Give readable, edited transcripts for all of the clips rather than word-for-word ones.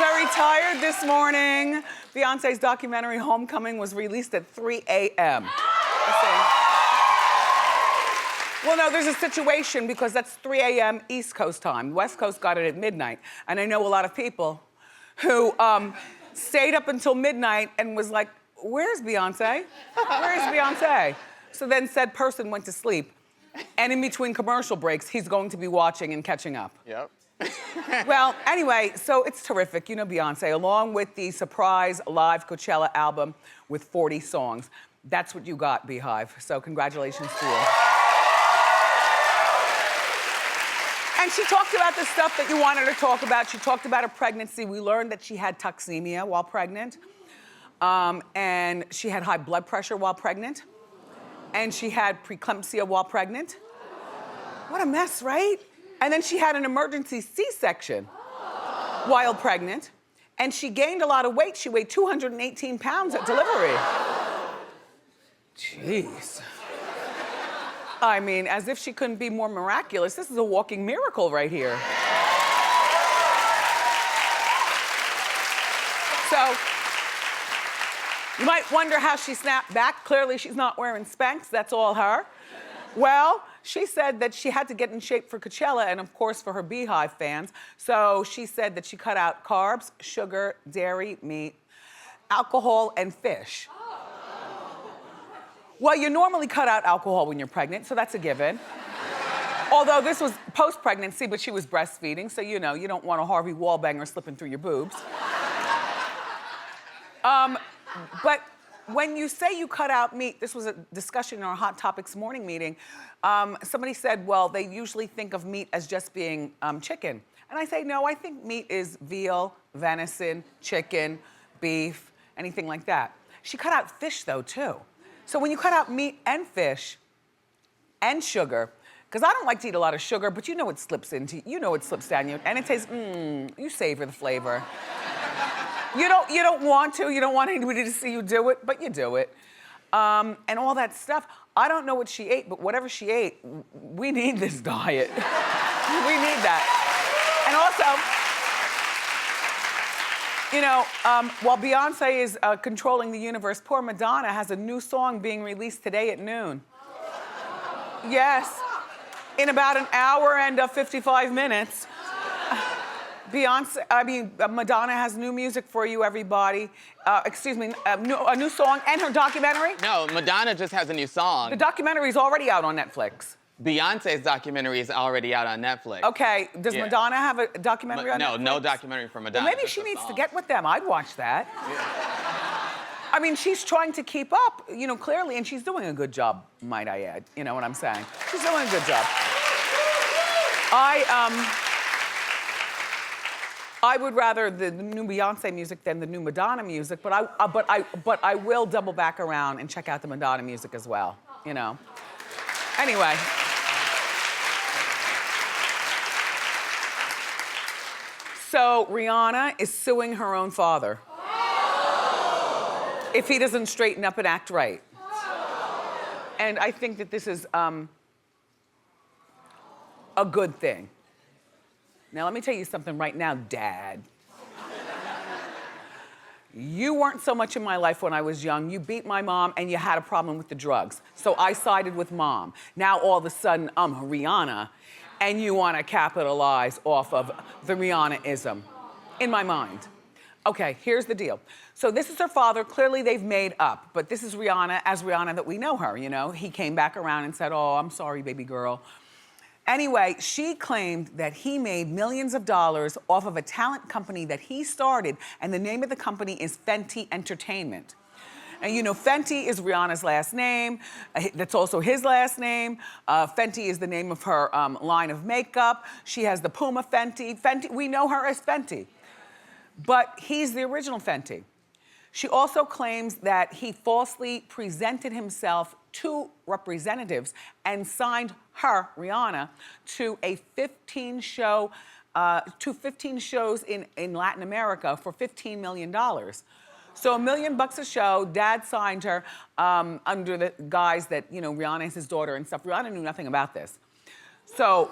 very tired this morning. Beyonce's documentary Homecoming was released at 3 a.m. Well, no, there's a situation because that's 3 a.m. East Coast time. West Coast got it at midnight. And I know a lot of people who stayed up until midnight and was like, where's Beyonce? Where's Beyonce? So then said person went to sleep. And in between commercial breaks, he's going to be watching and catching up. Yep. Well, anyway, so it's terrific. You know Beyonce, along with the surprise live Coachella album with 40 songs. That's what you got, Beehive. So congratulations to you. And she talked about the stuff that you wanted to talk about. She talked about her pregnancy. We learned that she had toxemia while pregnant. And she had high blood pressure while pregnant. And she had preeclampsia while pregnant. What a mess, right? And then she had an emergency C-section while pregnant. And she gained a lot of weight. She weighed 218 pounds at delivery. Jeez. I mean, as if she couldn't be more miraculous. This is a walking miracle right here. So, you might wonder how she snapped back. Clearly, she's not wearing Spanx. That's all her. Well, she said that she had to get in shape for Coachella and, of course, for her Beehive fans. So she said that she cut out carbs, sugar, dairy, meat, alcohol, and fish. Well, you normally cut out alcohol when you're pregnant, so that's a given. Although this was post-pregnancy, but she was breastfeeding, so you know, you don't want a Harvey Wallbanger slipping through your boobs. But when you say you cut out meat, this was a discussion in our Hot Topics morning meeting, somebody said, well, they usually think of meat as just being chicken. And I say, no, I think meat is veal, venison, chicken, beef, anything like that. She cut out fish, though, too. So when you cut out meat and fish and sugar, because I don't like to eat a lot of sugar, but you know it slips down you, and it tastes, you savor the flavor. You don't want anybody to see you do it, but you do it. And all that stuff. I don't know what she ate, but whatever she ate, we need this diet. We need that. And also, you know, while Beyonce is controlling the universe, poor Madonna has a new song being released today at noon. Yes, in about an hour and 55 minutes. Madonna has new music for you, everybody. A new song and her documentary. No, Madonna just has a new song. The documentary is already out on Netflix. Beyonce's documentary is already out on Netflix. Okay, does Madonna have a documentary on Netflix? No documentary for Madonna. Well, maybe she needs to get with them. I'd watch that. Yeah. I mean, she's trying to keep up, you know, clearly, and she's doing a good job, might I add. You know what I'm saying? She's doing a good job. I would rather the new Beyonce music than the new Madonna music, but I will double back around and check out the Madonna music as well, you know? Anyway. So Rihanna is suing her own father if he doesn't straighten up and act right. And I think that this is a good thing. Now, let me tell you something right now, Dad. You weren't so much in my life when I was young. You beat my mom and you had a problem with the drugs. So I sided with Mom. Now, all of a sudden, I'm Rihanna, and you want to capitalize off of the Rihanna-ism in my mind. Okay, here's the deal. So this is her father. Clearly, they've made up. But this is Rihanna as Rihanna that we know her, you know? He came back around and said, oh, I'm sorry, baby girl. Anyway, she claimed that he made millions of dollars off of a talent company that he started, and the name of the company is Fenty Entertainment. And you know, Fenty is Rihanna's last name. That's also his last name. Fenty is the name of her line of makeup. She has the Puma Fenty. We know her as Fenty. But he's the original Fenty. She also claims that he falsely presented himself to representatives and signed her, Rihanna, to 15 shows in Latin America for $15 million. So $1 million a show. Dad signed her under the guise that, you know, Rihanna is his daughter and stuff. Rihanna knew nothing about this. So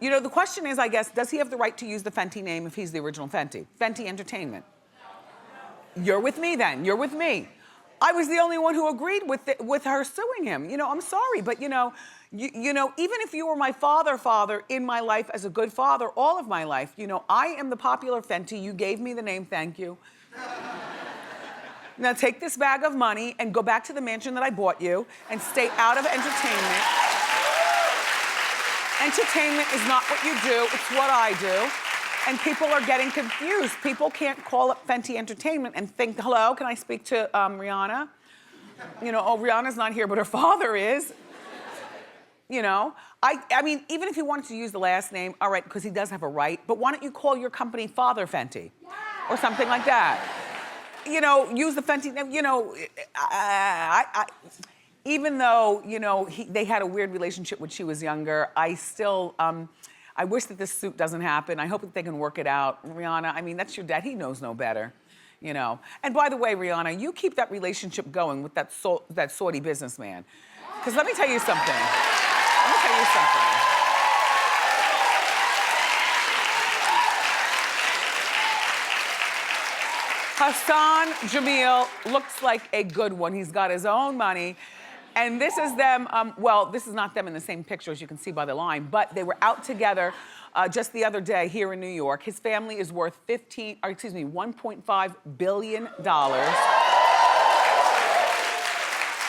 You know, the question is, I guess, does he have the right to use the Fenty name if he's the original Fenty? Fenty Entertainment. You're with me then, you're with me. I was the only one who agreed with her suing him. You know, I'm sorry, but you know, even if you were my father in my life as a good father, all of my life, you know, I am the popular Fenty. You gave me the name, thank you. Now take this bag of money and go back to the mansion that I bought you and stay out of entertainment. Entertainment is not what you do, it's what I do. And people are getting confused. People can't call up Fenty Entertainment and think, hello, can I speak to Rihanna? You know, oh, Rihanna's not here, but her father is. You know, I mean, even if he wanted to use the last name, all right, because he does have a right, but why don't you call your company Father Fenty? Or something like that. You know, use the Fenty name, you know, even though, you know, they had a weird relationship when she was younger, I still, I wish that this suit doesn't happen. I hope that they can work it out. Rihanna, I mean, that's your dad. He knows no better, you know. And by the way, Rihanna, you keep that relationship going with that Saudi businessman. Because let me tell you something. Let me tell you something. Hassan Jamil looks like a good one. He's got his own money. And this is them, well, this is not them in the same picture as you can see by the line, but they were out together just the other day here in New York. His family is worth $1.5 billion.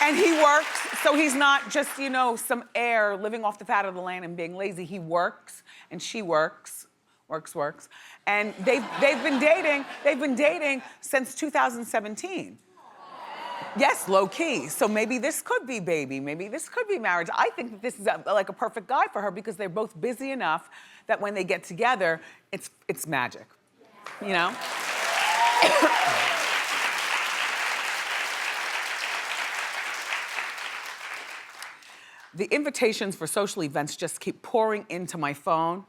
And he works, so he's not just, you know, some heir living off the fat of the land and being lazy. He works, and she works. And they've been dating since 2017. Yes, low key. So maybe this could be baby. Maybe this could be marriage. I think that this is like a perfect guy for her because they're both busy enough that when they get together, it's magic. You know? The invitations for social events just keep pouring into my phone.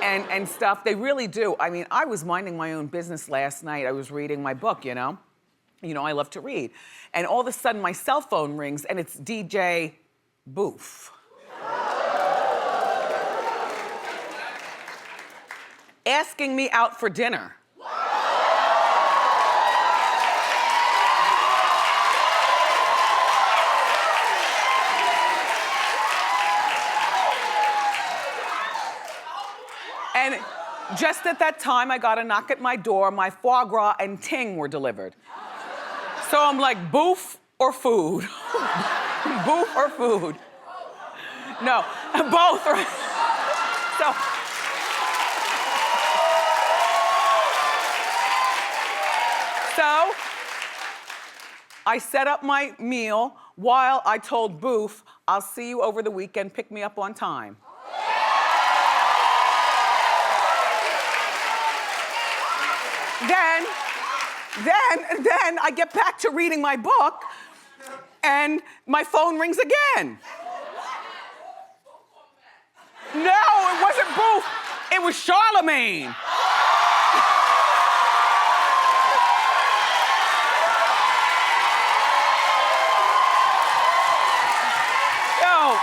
And stuff, they really do. I mean, I was minding my own business last night. I was reading my book, you know? You know, I love to read. And all of a sudden, my cell phone rings, and it's DJ Boof. Asking me out for dinner. And just at that time, I got a knock at my door. My foie gras and ting were delivered. So I'm like, boof or food? Boof or food? No, both. Right? So I set up my meal while I told Boof, I'll see you over the weekend, pick me up on time. Then I get back to reading my book, and my phone rings again. No, it wasn't Boof. It was Charlamagne. No.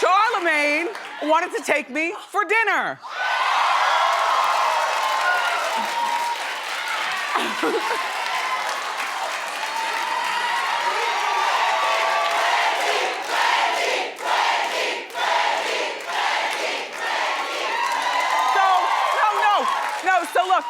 Charlamagne wanted to take me for dinner. So look,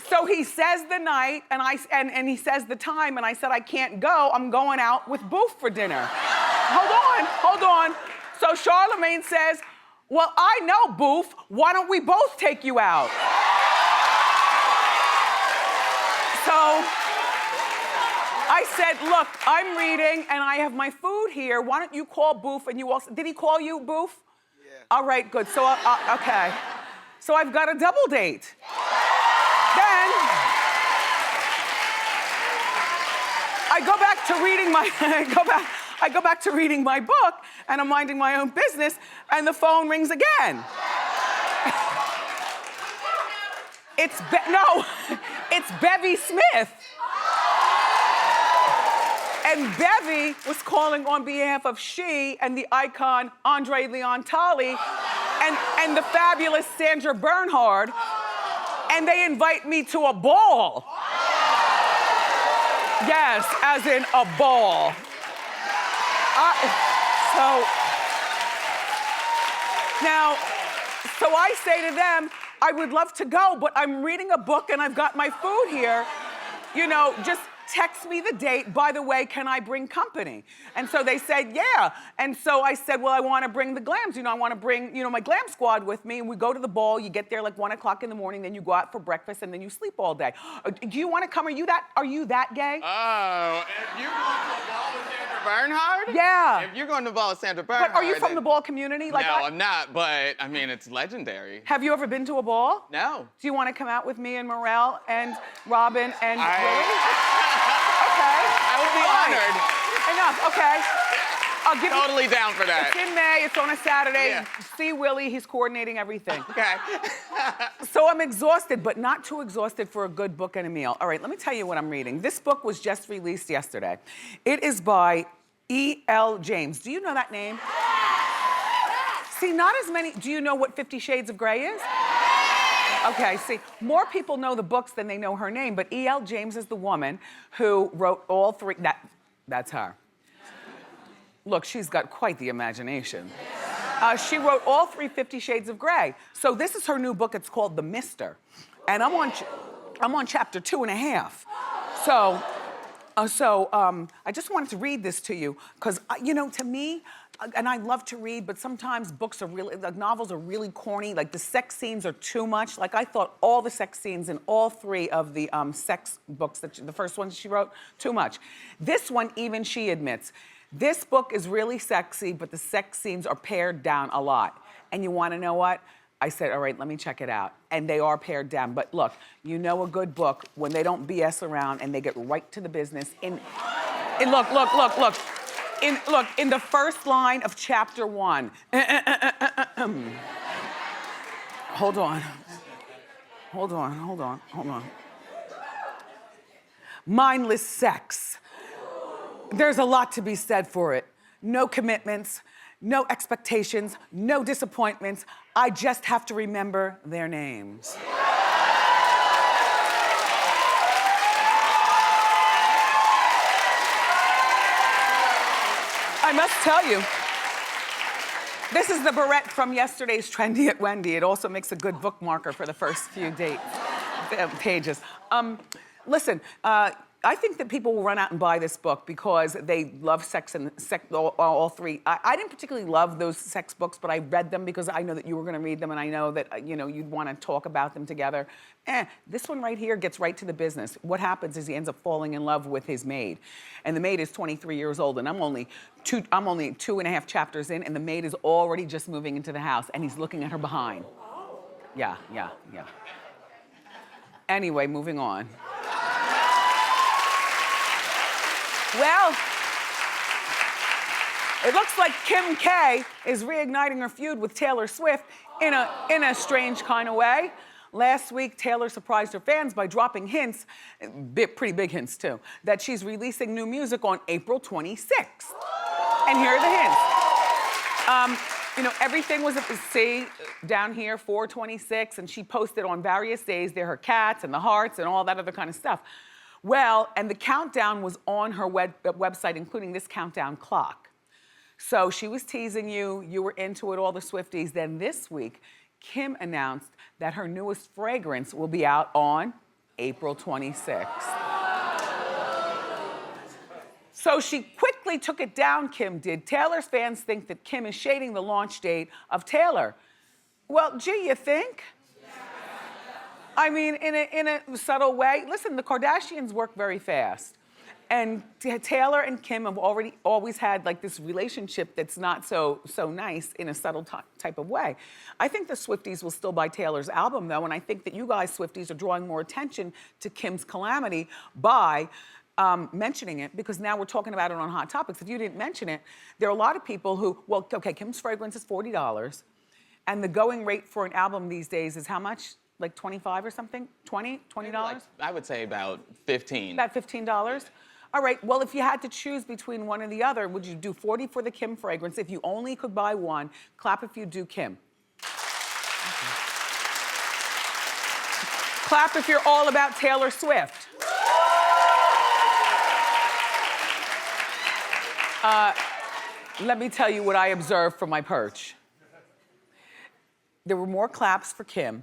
so he says the night, and he says the time, and I said, I can't go, I'm going out with Boof for dinner. Hold on. So Charlamagne says, well, I know, Boof, why don't we both take you out? So I said, look, I'm reading, and I have my food here, why don't you call Boof, and you also, did he call you, Boof? Yeah. All right, good, so, okay. So I've got a double date. Then I go back to reading I go back to reading my book, and I'm minding my own business, and the phone rings again. It's Bevy Smith. And Bevy was calling on behalf of she and the icon Andre Leon Talley and the fabulous Sandra Bernhard, and they invite me to a ball. Yes, as in a ball. So I say to them, I would love to go, but I'm reading a book and I've got my food here. You know, just text me the date. By the way, can I bring company? And so they said, yeah. And so I said, well, I want to bring the glams. You know, I want to bring, my glam squad with me. And we go to the ball. You get there like 1 o'clock in the morning. Then you go out for breakfast and then you sleep all day. Do you want to come? Are you that gay? Oh, if you're going to a ball with Sandra Bernhard? Yeah. If you're going to a ball with Sandra Bernhard. But are you from the ball community? No, I'm not, but I mean, it's legendary. Have you ever been to a ball? No. Do you want to come out with me and Morel and Robin and Willie? Okay. I would be honored. Enough, okay. I'll give Totally down for that. It's in May, it's on a Saturday. Yeah. See Willie, he's coordinating everything. Okay. So I'm exhausted, but not too exhausted for a good book and a meal. All right, let me tell you what I'm reading. This book was just released yesterday. It is by E.L. James. Do you know that name? See, not as many. Do you know what 50 Shades of Grey is? Okay, see, more people know the books than they know her name, but E.L. James is the woman who wrote all three. That's her. Look, she's got quite the imagination. She wrote all three 50 Shades of Grey. So this is her new book. It's called The Mister. And I'm on chapter 2.5. So I just wanted to read this to you because, to me, and I love to read, but sometimes books are really, like novels are really corny. Like the sex scenes are too much. Like I thought all the sex scenes in all three of the sex books, the first ones she wrote, too much. This one, even she admits, this book is really sexy, but the sex scenes are pared down a lot. And you wanna know what? I said, all right, let me check it out. And they are pared down. But look, you know a good book when they don't BS around and they get right to the business. Look, in the first line of chapter 1. Hold on. Mindless sex. There's a lot to be said for it. No commitments, no expectations, no disappointments. I just have to remember their names. I must tell you, this is the barrette from yesterday's Trendy at Wendy. It also makes a good bookmarker for the first few pages. Listen, I think that people will run out and buy this book because they love sex and all three. I didn't particularly love those sex books, but I read them because I know that you were gonna read them and I know that you'd wanna talk about them together. This one right here gets right to the business. What happens is he ends up falling in love with his maid. And the maid is 23 years old and I'm only 2.5 chapters in and the maid is already just moving into the house and he's looking at her behind. Yeah. Anyway, moving on. Well, it looks like Kim K is reigniting her feud with Taylor Swift in a strange kind of way. Last week, Taylor surprised her fans by dropping hints, pretty big hints too, that she's releasing new music on April 26th. And here are the hints. Everything was down here, 4/26, and she posted on various days there her cats and the hearts and all that other kind of stuff. Well, and the countdown was on her website, including this countdown clock. So she was teasing you, you were into it, all the Swifties. Then this week, Kim announced that her newest fragrance will be out on April 26th. So she quickly took it down, Kim did. Taylor's fans think that Kim is shading the launch date of Taylor. Well, gee, you think? I mean, in a subtle way. Listen, the Kardashians work very fast. And Taylor and Kim have always had like this relationship that's not so nice in a subtle type of way. I think the Swifties will still buy Taylor's album though, and I think that you guys Swifties are drawing more attention to Kim's calamity by mentioning it, because now we're talking about it on Hot Topics. If you didn't mention it, there are a lot of people who, well, okay, Kim's fragrance is $40, and the going rate for an album these days is how much? Like 25 or something? $20? I would say about 15. About $15? All right, well, if you had to choose between one or the other, would you do 40 for the Kim fragrance? If you only could buy one, clap if you do Kim. Okay. Clap if you're all about Taylor Swift. Let me tell you what I observed from my perch. There were more claps for Kim.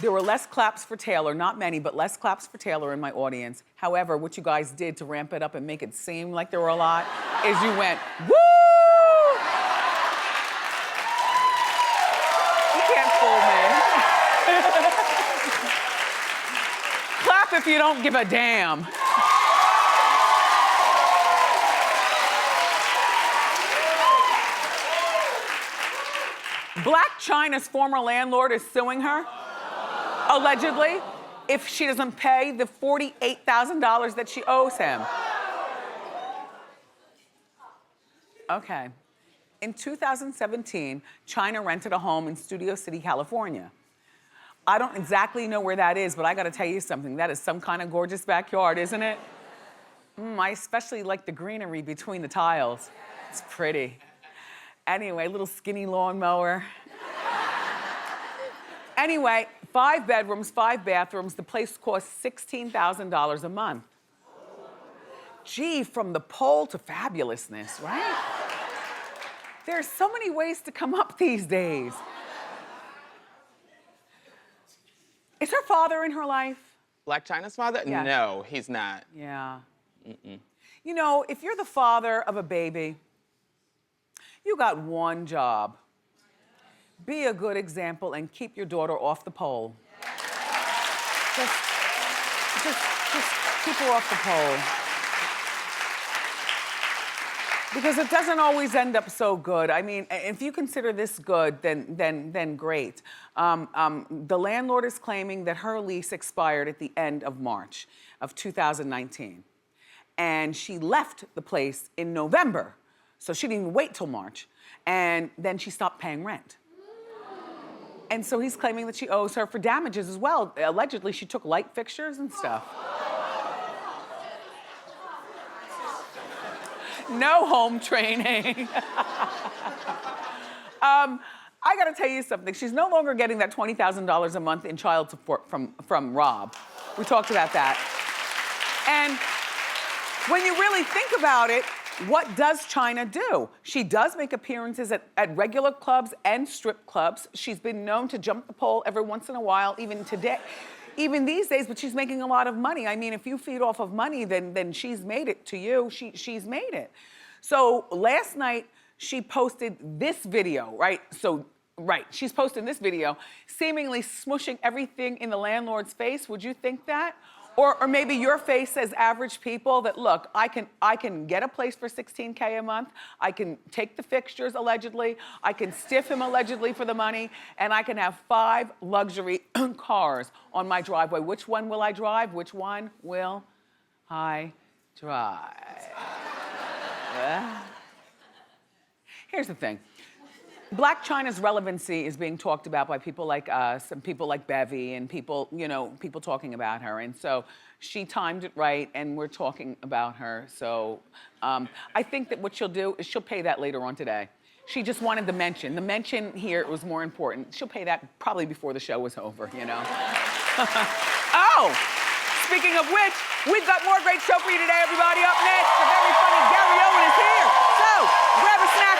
There were less claps for Taylor, not many, but less claps for Taylor in my audience. However, what you guys did to ramp it up and make it seem like there were a lot is you went, woo! You can't fool me. Clap if you don't give a damn. Blac Chyna's former landlord is suing her, allegedly, if she doesn't pay the $48,000 that she owes him. Okay. In 2017, Chyna rented a home in Studio City, California. I don't exactly know where that is, but I gotta tell you something. That is some kind of gorgeous backyard, isn't it? I especially like the greenery between the tiles. It's pretty. Anyway, little skinny lawnmower. Anyway, 5 bedrooms, 5 bathrooms. The place costs $16,000 a month. Gee, from the pole to fabulousness, right? There's so many ways to come up these days. Is her father in her life? Blac Chyna's father? Yes. No, he's not. Yeah. You know, if you're the father of a baby, you got one job. Be a good example and keep your daughter off the pole. Just keep her off the pole. Because it doesn't always end up so good. I mean, if you consider this good, then great. The landlord is claiming that her lease expired at the end of March of 2019. And she left the place in November. So she didn't even wait till March. And then she stopped paying rent. And so he's claiming that she owes her for damages as well. Allegedly, she took light fixtures and stuff. No home training. I gotta tell you something. She's no longer getting that $20,000 a month in child support from Rob. We talked about that. And when you really think about it, what does Chyna do? She does make appearances at regular clubs and strip clubs. She's been known to jump the pole every once in a while, even today, even these days, but she's making a lot of money. I mean, if you feed off of money, then she's made it to you. She's made it. So last night, she posted this video, right? She's posting this video, seemingly smushing everything in the landlord's face. Would you think that? Or maybe your face says average people that, look, I can get a place for $16K a month. I can take the fixtures, allegedly. I can stiff him, allegedly, for the money. And I can have 5 luxury cars on my driveway. Which one will I drive? Which one will I drive? Here's the thing. Blac Chyna's relevancy is being talked about by people like us and people like Bevy and people, you know, people talking about her. And so she timed it right and we're talking about her. So I think that what she'll do is she'll pay that later on today. She just wanted the mention. The mention here was more important. She'll pay that probably before the show was over, you know? Oh, speaking of which, we've got more great show for you today, everybody. Up next, the very funny Gary Owen is here. So grab a snack